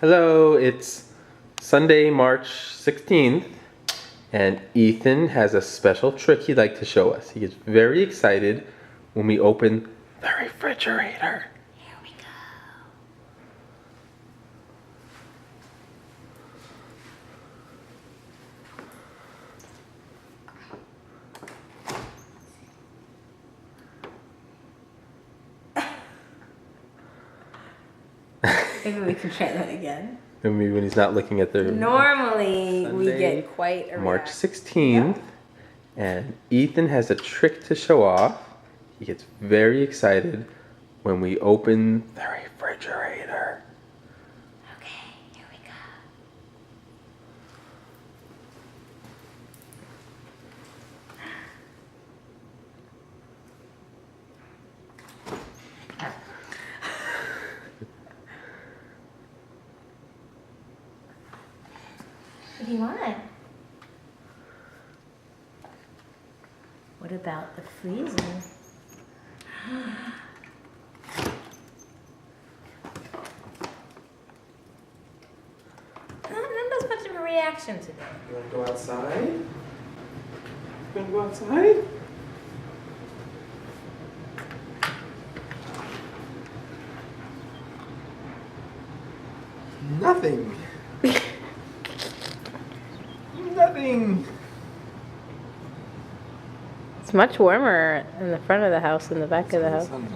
Hello, it's Sunday, March 16th, and Ethan has a special trick he'd like to show us. He gets very excited when we open the refrigerator. Here we go. Maybe we can try that again. Maybe when he's not looking at the Normally, we Sunday, get quite a March reaction. 16th, and Ethan has a trick to show off. He gets very excited when we open the refrigerator. Okay, here we go. What do you want? What about the freezer? Not as much of a reaction today. You want to go outside? You want to go outside? Nothing. Nothing. It's much warmer in the front of the house than the back of the house. Sun's